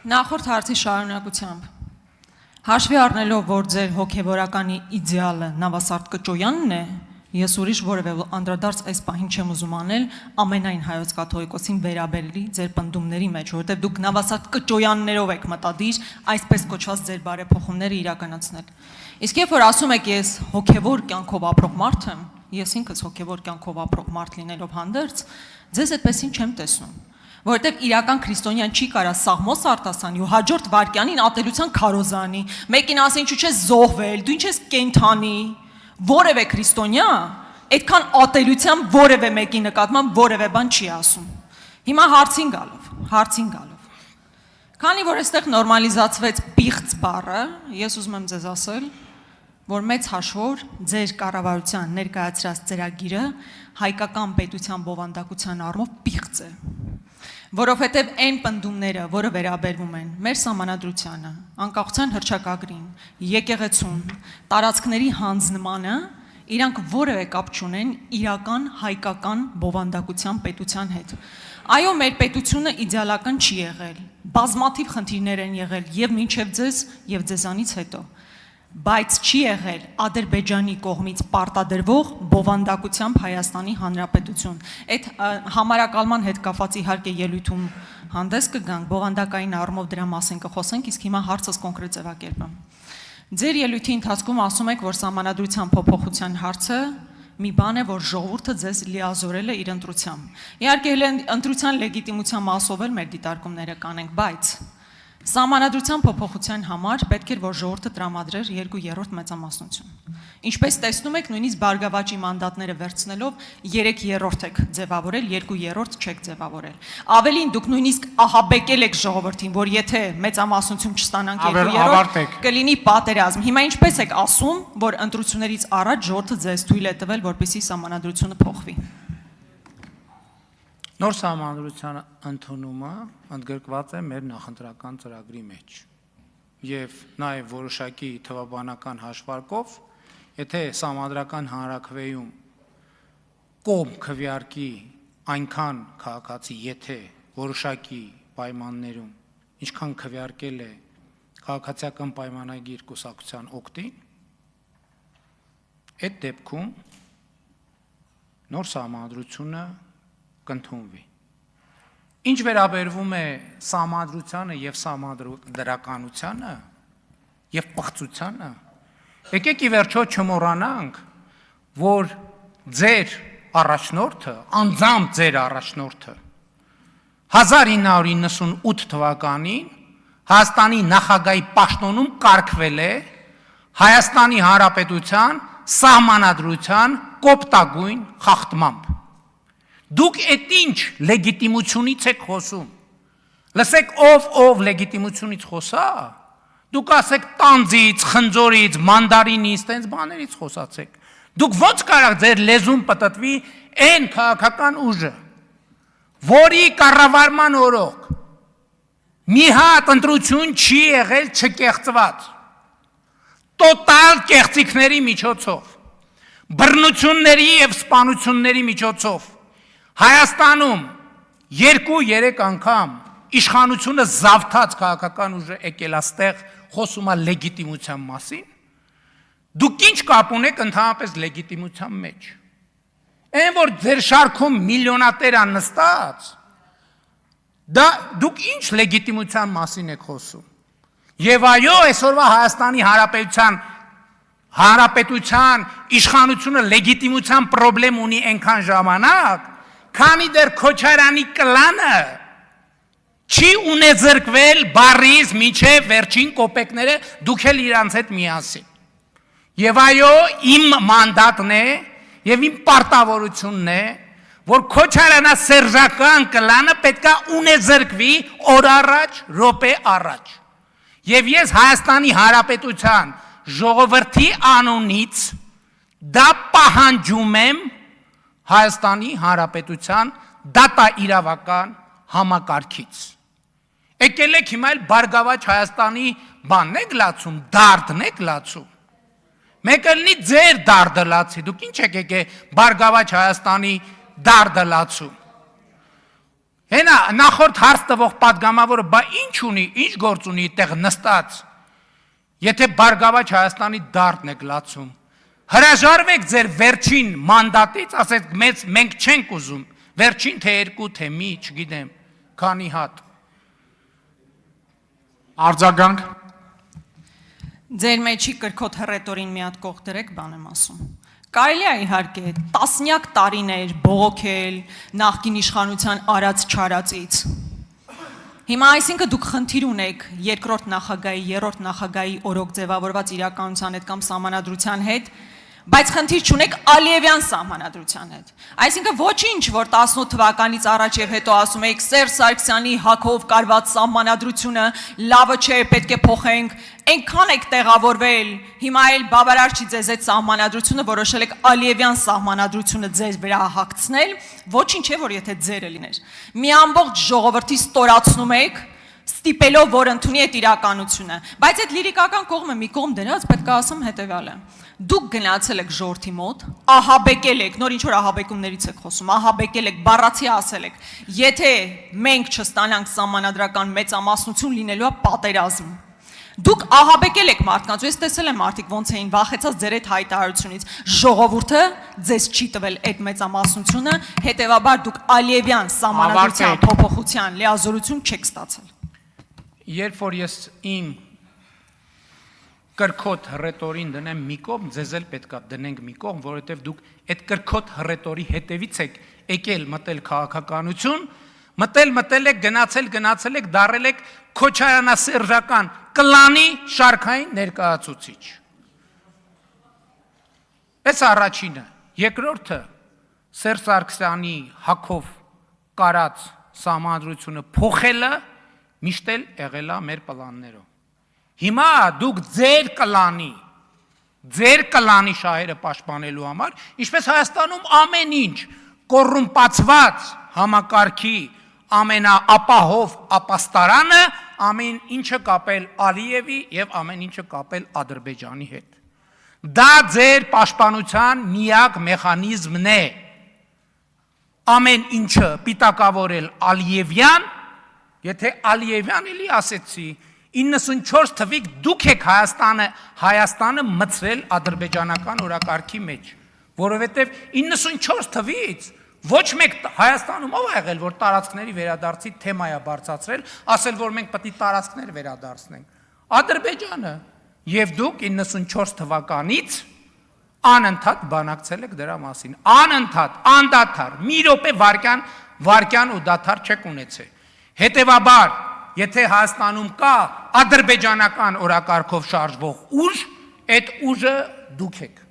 Նախորդ հարցի շարունակությամբ հաշվի առնելով, որ ձեր հոգևորականի իդեալը Նավասարդ Կճոյանն է, ես ուրիշ որևէ անդրադարձ այս պահին չեմ ուզում անել ամենայն հայոց կաթողիկոսին վերաբերելի ձեր պնդումների մեջ, որովհետև դուք Նավասարդ Կճոյաններով եք մտադիր այսպես կոչված ձեր բարեփոխումները իրականացնել։ Իսկ երբ որ ասում եք ես հոգևոր կյանքով ապրող մարդ եմ, ես ինքս հոգևոր կյանքով ապրող մարդ լինելով հանդերձ, ձեզ այդպեսին չեմ տեսնում։ Որովհետև իրական քրիստոնյան չի կարա Սաղմոս արտասանի ու հաջորդ վարքյանին ատելության քարոզանի, մեկին ասի ինչու չես զոհվել, դու ինչ ես կենթանի, որևէ քրիստոնյա այդքան ատելության որևէ մեկի նկատմամբ որևէ բան չի ասում։ Հիմա հարցին գալով։ Քանի որ այստեղ նորմալիզացվեց պիղծ բառը, ես ուզում եմ ձեզ ասել, որ մեծ հաշվով ձեր կառավարության ներկայացրած ծրագիրը հայկական պետության բովանդակության առումով պիղծ է։ Որովհետև այն պնդումները, որը վերաբերվում են մեր սահմանադրությանը, անկախության հռչակագրին, եկեղեցուն, տարածքների հանձնմանը, իրանք որևէ կապ չունեն իրական հայկական բովանդակության պետության հետ։ Այո, մեր պետությունը իդեալական չի եղել, բազմաթիվ խնդիրներ են եղել եւ մինչեւ ձեզ եւ ձեզանից հետո, բայց չի եղել Ադրբեջանի կողմից պարտադրվող բովանդակությամբ Հայաստանի Հանրապետություն։ Այդ համարակալման հետ կապված իհարկե ելույթում հանդես կգանք, բովանդակային առումով դրա մասին կխոսենք, իսկ հիմա հարցս կոնկրետ ձևակերպեմ։ Ձեր ելույթի ընթացքում ասում եք, որ սահմանադրության փոփոխության հարցը մի բան է, որ ժողովուրդը ձեզ լիազորել է իր ընտրությամբ։ Իհարկե ընտրության լեգիտիմության մասով էլ մեր դիտարկումները կանենք, բայց Սահմանադրության փոփոխության համար պետք էր, որ ժողովուրդը տրամադրեր 2/3 մեծամասնություն։ Ինչպես տեսնում եք, նույնիսկ բարգավաճի մանդատները վերցնելով 3/3 եք ձևավորել, 2/3 չեք ձևավորել։ Ավելին դուք նույնիսկ ահաբեկել եք ժողովրդին, որ եթե մեծամասնություն չստանանք 2/3 կլինի պատերազմ։ Հիմա ինչպես եք ասում, որ ընտրություններից առաջ ժողովուրդը ձեզ թույլ է տվել, որպեսզի սահմանադրությունը փոխվի։ Նոր սահմանադրության ընդունումը ընդգրկված է մեր նախընտրական ծրագրի մեջ եւ նաեւ որոշակի թվաբանական հաշվարկով, եթե սահմանադրական հանրաքվեում կողմ քվեարկի այնքան քաղաքացի, եթե որոշակի պայմաններում ինչքան քվեարկել է քաղաքացիական պայմանագիր կուսակցության օգտին, այդ դեպքում նոր սահմանադրությունը կընդունվի։ Ինչ վերաբերվում է սահմանադրությանը եւ սահմանադրականությանը եւ պղծությանը, եկեք ի վերջո չմոռանանք, որ ձեր առաջնորդը, անձամբ ձեր առաջնորդը 1998 թվականին Հայաստանի նախագահի պաշտոնում կարգվել է Հայաստանի Հանրապետության սահմանադրության կոպտագույն խախտմամբ։ Դուք այդ ինչ լեգիտիմությունից եք խոսում։ Լսեք, ով լեգիտիմությունից խոսա, դուք ասեք տանձից, խնձորից, մանդարինից, տենց բաներից խոսացեք։ Դուք ո՞նց կարող ձեր լեզուն պտտվի այն քաղաքական ուժը, որի կառավարման օրոք մի հատ ընտրություն չի եղել չկեղծված, տոտալ կեղծիքների միջոցով, բռնությունների եւ սպանությունների միջոցով Հայաստանում 2-3 անգամ իշխանությունը զավթած քաղաքական ուժը եկել աստեղ խոսում է լեգիտիմության մասին, դուք ինչ կապ ունեք ընդհանրապես լեգիտիմության մեջ։ Այն որ ձեր շարքում միլիոնատեր են նստած, դա դուք ինչ լեգիտիմության մասին եք խոսում։ Եվ այո, այսօրվա Հայաստանի Հանրապետության իշխանությունը լեգիտիմության խնդրեմ ունի այնքան ժամանակ, քանի դեռ Քոչարյանի կլանը չի ունեզրկվել բարից մինչև վերջին կոպեկները դուք էլ իրանց հետ միասին։ Եվ այո, իմ մանդատն է եւ իմ պարտավորությունն է, որ Քոչարյանասերժական կլանը պետքա ունեզրկվի օր առաջ, րոպե առաջ։ Եվ ես Հայաստանի Հանրապետության ժողովրդի անունից դա պահանջում եմ Հայաստանի Հանրապետության դատաիրավական համակարգից։ Եկել եք հիմա էլ Բարգավաճ Հայաստանի բանն եք լացում, դարդն եք լացում։ Մեկը լինի ձեր դարդը լացի, դուք ինչ եք եկել Բարգավաճ Հայաստանի դարդը լացում։ Հենա նախորդ հարց տվող падգամավորը բա ինչ ունի, ինչ գործ ունի այդտեղ նստած։ Եթե Բարգավաճ Հայաստանի դարդն եք լացում, հրաժարվեք ձեր վերջին մանդատից, ասեք մենք չենք ուզում, վերջին թե 2 թե մի, չգիտեմ, քանի հատ։ Արձագանք։ Ձեր մեջի կրկոտ հռետորին մի հատ կողք դրեք, բան եմ ասում։ Կարելի է իհարկե տասնյակ տարիներ բողոքել նախկին իշխանության արած չարածից։ Հիմա այսինքն դուք խնդիր ունեք երկրորդ նախագահի, երրորդ նախագահի օրոք ձևավորված իրականության հետ կամ սահմանադրության հետ, բայց խնդիր չունեք Ալիևյան սահմանադրության հետ։ Այսինքն ոչինչ, որ 18 թվականից առաջ եւ հետո ասում եք Սերժ Սարգսյանի հակով կարված սահմանադրությունը լավը չէ, պետք է փոխենք, այնքան եք տեղավորվել, հիմա էլ բավարար չի ձեզ այդ սահմանադրությունը որոշել եք Ալիևյան սահմանադրությունը ձեր վրա հագցնել, ոչինչ չէ, որ եթե ձերը լիներ։ Մի ամբողջ ժողովրդի ստորացնում եք, ստիպելով, որ ընդունի այդ իրականությունը, բայց այդ լիրիկական կողմը մի կողմ դրած պետք է ասեմ հետևյալը։ Դուք գնացել եք ժողովրդի մոտ, ահաբեկել եք, նոր ինչ որ ահաբեկումներից եք խոսում, ահաբեկել եք, բառացի ասել եք, եթե մենք չստանանք սահմանադրական մեծամասնություն լինելու է պատերազմ։ Դուք ահաբեկել եք մարդկանց, ես տեսել եմ մարդիկ ոնց էին վախեցած ձեր այդ հայտարարությունից։ Ժողովուրդը ձեզ չի տվել այդ մեծամասնությունը, հետևաբար դուք Ալիևյան սահմանադրության փոփոխության լիազորություն չեք ստացել։ Երբ որ ես իմ կրկոտ հռետորին դնեմ մի կողմ, ձեզ էլ պետքա դնենք մի կողմ, որովհետև դուք այդ կրկոտ հռետորի հետևից եք եկել մտել քաղաքականություն, մտել եք, գնացել եք, դարել եք քոչարանասերժական կլանի շարքային ներկայացուցիչ։ Այս առաջինը, երկրորդը Սերժ Սարգսյանի հակով կարած սահմանադրությունը փոխելը միշտ էլ եղել է մեր պլաններով։ Հիմա դուք ձեր կլանի շահերը պաշտպանելու համար, ինչպես Հայաստանում ամեն ինչ կոռումպացված համակարգի ամենաապահով ապաստարանը, ամեն ինչը կապել Ալիևի եւ ամեն ինչը կապել Ադրբեջանի հետ։ Դա ձեր պաշտպանության միակ մեխանիզմն է։ Ամեն ինչը պիտակավորել Ալիևյան, եթե Ալիևյան էլի ասեցի, 94 թվիկ դուք եք Հայաստանը մցրել ադրբեջանական օրակարգի մեջ, որովհետև 94 թվից ոչ մեկ Հայաստանում ով ա եղել, որ տարածքների վերադարձի թեմա է բարձրացրել, ասել, որ մենք պետք է տարածքներ վերադարձնենք։ Ադրբեջանը, եւ դուք 94 թվականից անընդհատ բանակցել եք դրա մասին, անընդհատ, անդադար, մի րոպե վարկյան ու դադար չեք ունեցել։ Հետևաբար, եթե Հայաստանում կա ադրբեջանական օրակարգով շարժվող ուժ, այդ ուժը դուք եք։